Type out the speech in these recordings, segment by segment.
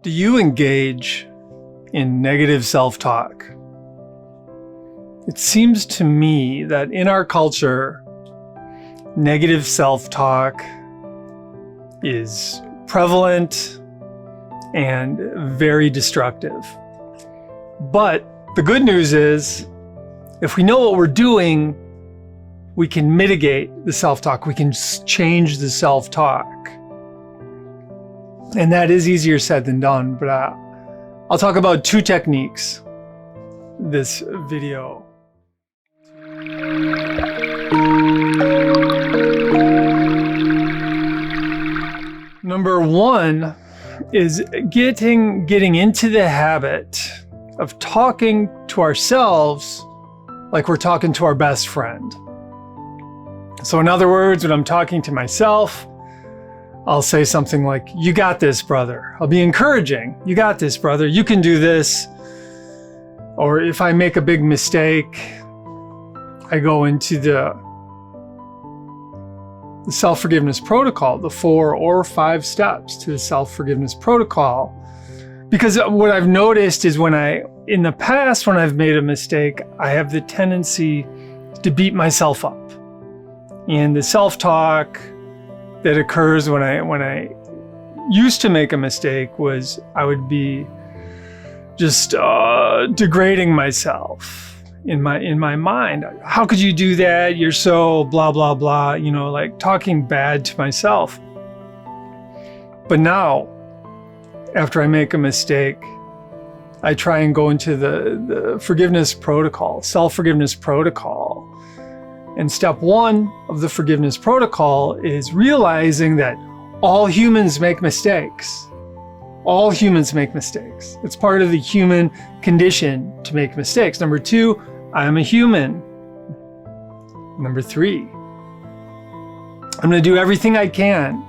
Do you engage in negative self-talk? It seems to me that in our culture, negative self-talk is prevalent and very destructive. But the good news is, if we know what we're doing, we can mitigate the self-talk. We can change the self-talk. And that is easier said than done, but I'll talk about two techniques this video. Number one is getting into the habit of talking to ourselves like we're talking to our best friend. So in other words, when I'm talking to myself, I'll say something like, "You got this, brother." I'll be encouraging. "You got this, brother. You can do this." Or if I make a big mistake, I go into the self-forgiveness protocol, the 4 or 5 steps to the self-forgiveness protocol. Because what I've noticed is in the past, when I've made a mistake, I have the tendency to beat myself up. And the self-talk that occurs when I used to make a mistake was I would be just degrading myself in my mind. "How could you do that? You're so blah, blah, blah," like talking bad to myself. But now, after I make a mistake, I try and go into the forgiveness protocol, self-forgiveness protocol. And step 1 of the forgiveness protocol is realizing that all humans make mistakes. All humans make mistakes. It's part of the human condition to make mistakes. Number 2, I am a human. Number 3, I'm going to do everything I can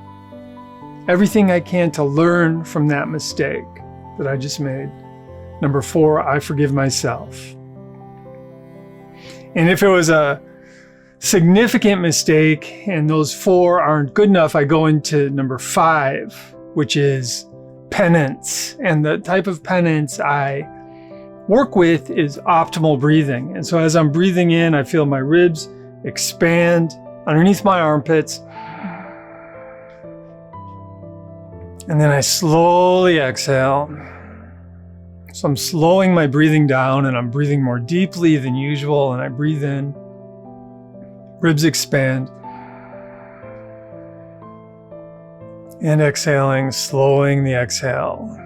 to learn from that mistake that I just made. Number 4, I forgive myself. And if it was a significant mistake and those 4 aren't good enough, I go into number 5, which is penance. And the type of penance I work with is optimal breathing. And so as I'm breathing in, I feel my ribs expand underneath my armpits. And then I slowly exhale. So I'm slowing my breathing down and I'm breathing more deeply than usual. And I breathe in. Ribs expand. And exhaling, slowing the exhale.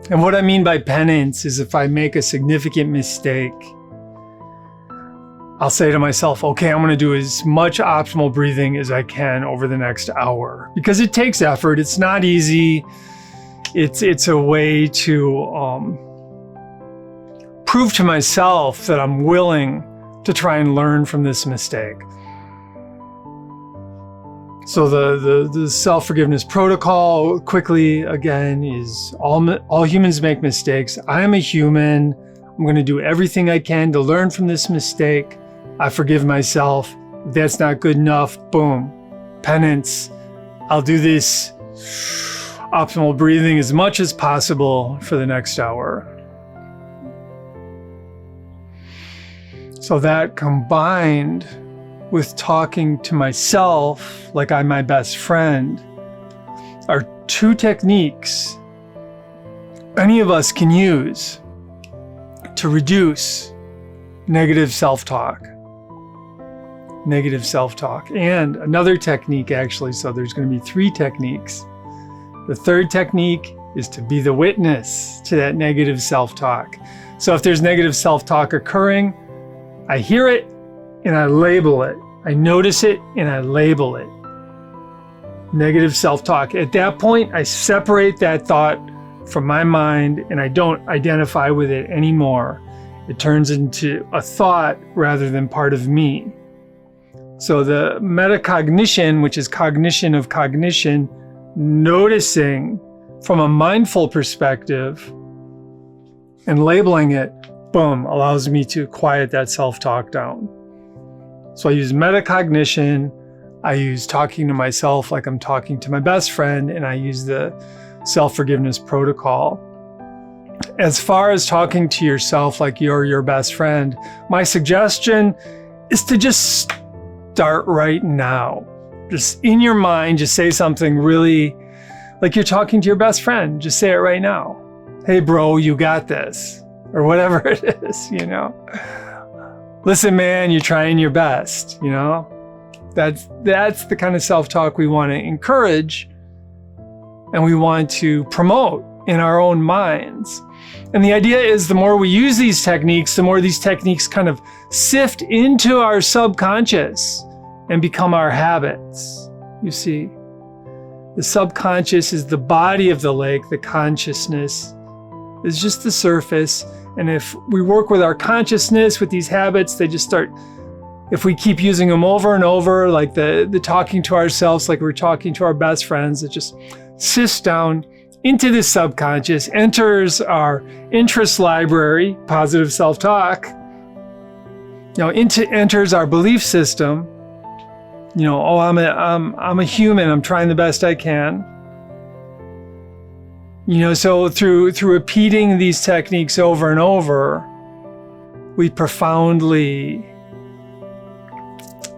And what I mean by penance is if I make a significant mistake, I'll say to myself, okay, I'm going to do as much optimal breathing as I can over the next hour. Because it takes effort. It's not easy. It's a way to prove to myself that I'm willing to try and learn from this mistake. So the self-forgiveness protocol, quickly again, is all humans make mistakes. I am a human. I'm going to do everything I can to learn from this mistake. I forgive myself. If that's not good enough, boom, penance. I'll do this optimal breathing as much as possible for the next hour. So that combined with talking to myself like I'm my best friend are 2 techniques any of us can use to reduce negative self-talk. And another technique, actually, so there's going to be 3 techniques. The 3rd technique is to be the witness to that negative self-talk. So if there's negative self-talk occurring, I hear it and I label it. I notice it and I label it. Negative self-talk. At that point, I separate that thought from my mind and I don't identify with it anymore. It turns into a thought rather than part of me. So the metacognition, which is cognition of cognition, noticing from a mindful perspective and labeling it, boom, allows me to quiet that self-talk down. So I use metacognition, I use talking to myself like I'm talking to my best friend, and I use the self-forgiveness protocol. As far as talking to yourself like you're your best friend, my suggestion is to just start right now. Just in your mind, just say something really like you're talking to your best friend. Just say it right now. Hey, bro, you got this. Or whatever it is, Listen, man, you're trying your best, That's the kind of self-talk we want to encourage and we want to promote in our own minds. And the idea is the more we use these techniques, the more these techniques kind of sift into our subconscious and become our habits. You see, the subconscious is the body of the lake. The consciousness is just the surface. And if we work with our consciousness, with these habits, they just start, if we keep using them over and over, like the talking to ourselves, like we're talking to our best friends, it just sifts down into the subconscious, enters our interest library, positive self-talk, enters our belief system. I'm a human. I'm trying the best I can. So through repeating these techniques over and over, we profoundly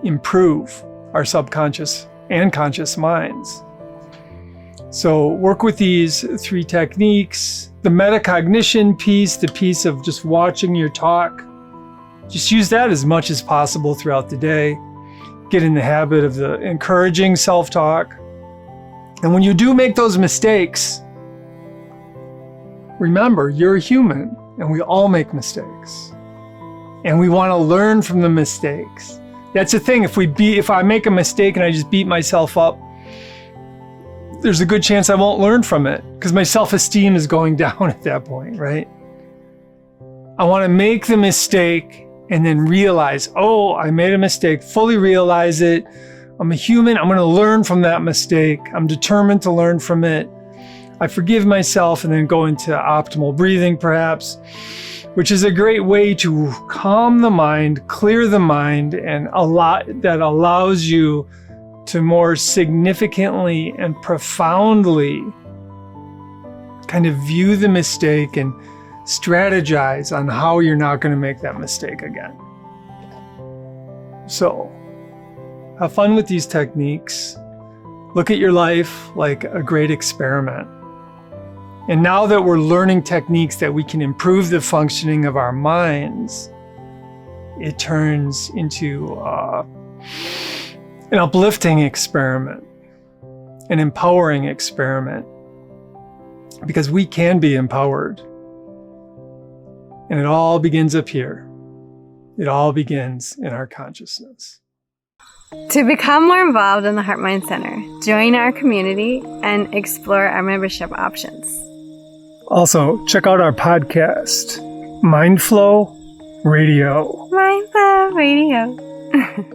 improve our subconscious and conscious minds. So work with these 3 techniques. The metacognition piece, the piece of just watching your talk, just use that as much as possible throughout the day. Get in the habit of the encouraging self-talk. And when you do make those mistakes, remember, you're a human and we all make mistakes. And we want to learn from the mistakes. That's the thing. If I make a mistake and I just beat myself up, there's a good chance I won't learn from it because my self-esteem is going down at that point, right? I want to make the mistake and then realize, oh, I made a mistake, fully realize it. I'm a human. I'm going to learn from that mistake. I'm determined to learn from it. I forgive myself and then go into optimal breathing, perhaps, which is a great way to calm the mind, clear the mind, and that allows you to more significantly and profoundly kind of view the mistake and strategize on how you're not going to make that mistake again. So, have fun with these techniques. Look at your life like a great experiment. And now that we're learning techniques that we can improve the functioning of our minds, it turns into an uplifting experiment, an empowering experiment, because we can be empowered. And it all begins up here. It all begins in our consciousness. To become more involved in the Heart Mind Center, join our community and explore our membership options. Also, check out our podcast, Mindflow Radio. Mindflow Radio.